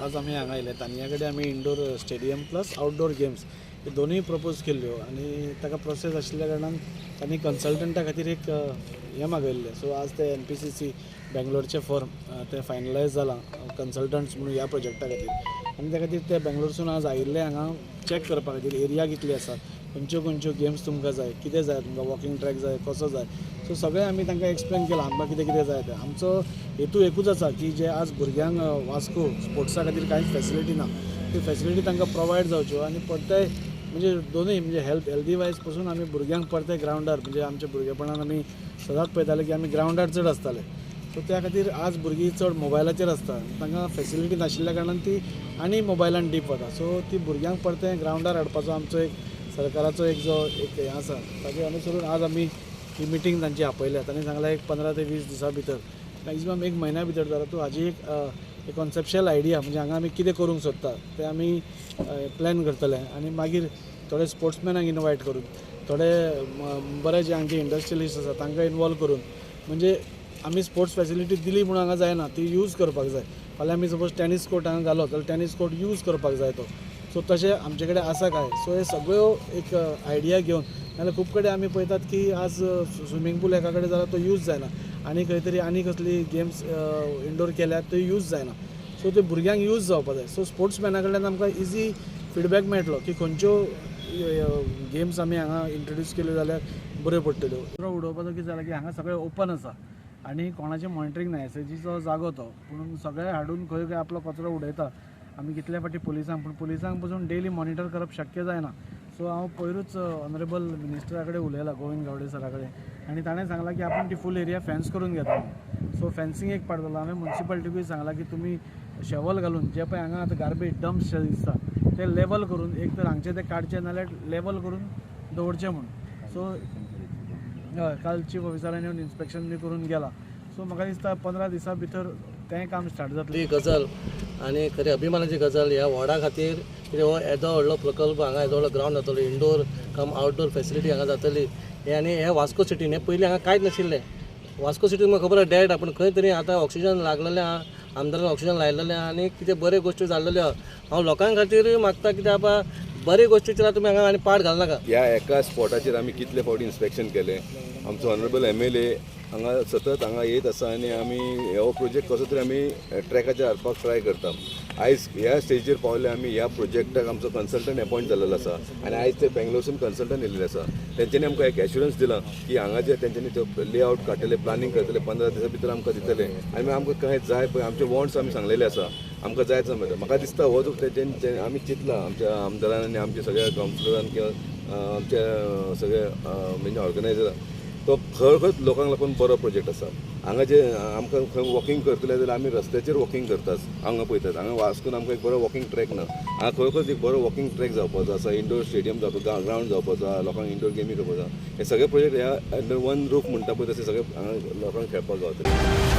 आज आम्ही हांगा आयले तांच्या कडेन आमी indoor stadium plus outdoor games हे दोनूय प्रपोज केल्ल्यो आनी ताका प्रोसेस आशिल्ल्या कारणान तांणी कन्सल्टंटा खातीर एक हें मागयल्लें. सो आज ते NPCC बेंगलोरचे फर्म ते फायनलायज जाला कन्सल्टंट्स म्हणून ह्या प्रोजेक्टा खातीर आनी त्या खातीर ते बेंगलोरसून आज आयिल्ले हांगा चॅक करपा खातीर एरिया कितली आसा, खंयच्यो गेम्स तुमकां जाय, कितें जाय तुमकां, वॉकिंग ट्रॅक जाय, कसो जाय. सो सगळें आमी तांकां एक्सप्लेन केलां आमकां कितें कितें जाय तें. आमचो हेतू एकूच आसा की जे आज भुरग्यांक वास्को स्पोर्ट्सा खातीर कांयच फॅसिलिटी ना ती फॅसिलिटी तांकां प्रोवायड जावच्यो आनी परते म्हणजे दोनूय म्हणजे हेल्दी वायज पासून आमी भुरग्यांक परते ग्रावंडार म्हणजे आमच्या भुरगेपणान आमी सदांच पळयताले की आमी ग्रावंडार चड आसताले. सो त्या खातीर आज भुरगीं चड मोबायलाचेर आसता तांकां फॅसिलिटी नाशिल्ल्या कारणान ती आनी मोबायलान डीप वता. सो ती भुरग्यांक परते ग्रावंडार हाडपाचो आमचो एक सरकाराचो एक हें आसा. ताचे अनुसरून आज आमी ही मिटींग तांची आपयल्या. तांणी सांगलां एक 15 ते 20 दिसां भितर मॅक्झिमम एक म्हयन्या भितर जाल्यार तूं हाजी एक कॉन्सेप्शल आयडिया म्हणजे हांगा आमी कितें करूंक सोदता तें आमी प्लॅन करतले आनी मागीर थोडे स्पोर्ट्समॅनाक इनवायट करून थोडे बरे जे हांचे इंडस्ट्रियलिस्ट आसा तांकां इनवॉल्व करून म्हणजे आमी स्पोर्ट्स फॅसिलिटी दिली म्हणून हांगा जायना ती यूज करपाक जाय. फाल्यां आमी सपोज टेनीस कोर्ट हांगा घालो जाल्यार टेनीस कोर्ट यूज करपाक जाय तो. सो तशें आमचे कडेन आसा काय. सो हे सगळ्यो एक आयडिया घेवन नाजाल्यार खूब कडेन आमी पळयतात की आज स्विमींग पूल एका कडेन जाल्यार तो यूज जायना आनी खंय तरी आनी कसली गेम्स इंडोर केल्यात त्यो यूज जायना. सो ते भुरग्यांक यूज जावपाक जाय. सो स्पोर्ट्समॅना कडल्यान आमकां इजी फिडबॅक मेळटलो की खंयच्यो गेम्स आमी हांगा इंट्रोड्यूस केल्यो जाल्यार बऱ्यो पडटल्यो. कचरो उडोवपाचो कितें जालां की हांगा सगळें ओपन आसा आनी कोणाचें मॉनिटरींग ना. एसएजीचो जागो तो पूण सगळे हाडून खंय खंय आपलो कचरो उडयता. आमी कितले फावटी पुलिसांक पसून डेली मॉनिटर करप शक्य जायना. सो हांव पयरूच ऑनरेबल मिनिस्टरा कडेन उलयलां गोविंद गावडे सरा कडेन आनी ताणें सांगलां की आपूण ती फूल एरिया फेन्स करून घेता. सो फेन्सिंग एक पाडटलो. हांवें म्युन्सिपालिटीकूय सांगलां की तुमी शेवल घालून जे पळय हांगा आतां गार्बेज डम्प्स जे दिसता ते लेवल करून एक तर हांगचे ते काडचे नाल्यार लेवल करून दवरचे म्हणून. सो हय काल चीफ ऑफिसरान येवन इन्स्पेक्शन बी करून गेला. सो म्हाका दिसता 15 दिसां भितर तें काम स्टार्ट जातलें. ही गजाल आनी खरी अभिमानाची गजाल ह्या वॉर्डा खातीर कितें हो येदो व्हडलो प्रकल्प हांगा येदो व्हडलो ग्रावंड जातलो इंडोर कम आउटडोर फॅसिलिटी हांगा जातली. हे आनी हे वास्को सिटीन हे पयलीं हांगा कांयच नाशिल्लें. वास्को सिटीन म्हाका खबर आसा डेड पूण खंय तरी आतां ऑक्सिजन लागलेलें आहा. आमदारान ऑक्सिजन लायलेलें आहा आनी कितें बऱ्यो गोश्टी जाल्ल्यो आहा. हांव लोकां खातीर मागता कितें आतां बऱ्यो गोश्टीचेर तुमी हांगा आनी पाड घालनाका. ह्या एका स्पॉटाचेर आमी कितले फावटी इन्स्पेक्शन केलें. आमचो ऑनरेबल MLA हांगा सतत हांगा येत आसा आनी आमी हो प्रोजेक्ट कसो तरी आमी ट्रॅकाचेर हाडपाक ट्राय करता. आयज ह्या स्टेजीर पावले आमी ह्या प्रोजेक्टाक आमचो कन्सल्टंट अपॉयंट जाल्लो आसा आनी आयज ते बेंगलोरसून कन्सल्टंट येयल्ले आसा. तेंच्यांनी आमकां एक एश्युरन्स दिला की हांगा जे तेंच्यांनी तो लेआउट काडटले प्लानिंग करतले 15 दिसां भितर आमकां दितले आनी आमकां खंय जाय पळय आमचे वॉन्ट्स आमी सांगलेले आसा आमकां जाय मेळटा. म्हाका दिसता हो जो तेंच्यांनी आमी चिंतला आमच्या आमदारान आनी आमच्या सगळ्या कावन्सिलरान किंवा आमच्या सगळ्या म्हणजे ऑर्गनायझरान तो खरोखर लोकांक लागून बरो प्रोजेक्ट आसा. हांगा जे आमकां खंय वॉकिंग करतले जाल्यार आमी रस्त्याचेर वॉकिंग करतात हांगा पळयतात. हांगा वास्कोन आमकां एक बरो वॉकिंग ट्रॅक ना. हांगा खरोखर एक बरो वॉकिंग ट्रॅक जावपाचो आसा. इंडोर स्टेडियम जावपाचो ग्रावंड जावपाचो आसा. लोकांक इंडोर गेमी करपाचो. हे सगळे प्रोजेक्ट ह्या अंडर वन रूफ म्हणटा पळय तशें सगळे हांगा लोकांक खेळपाक गावतले.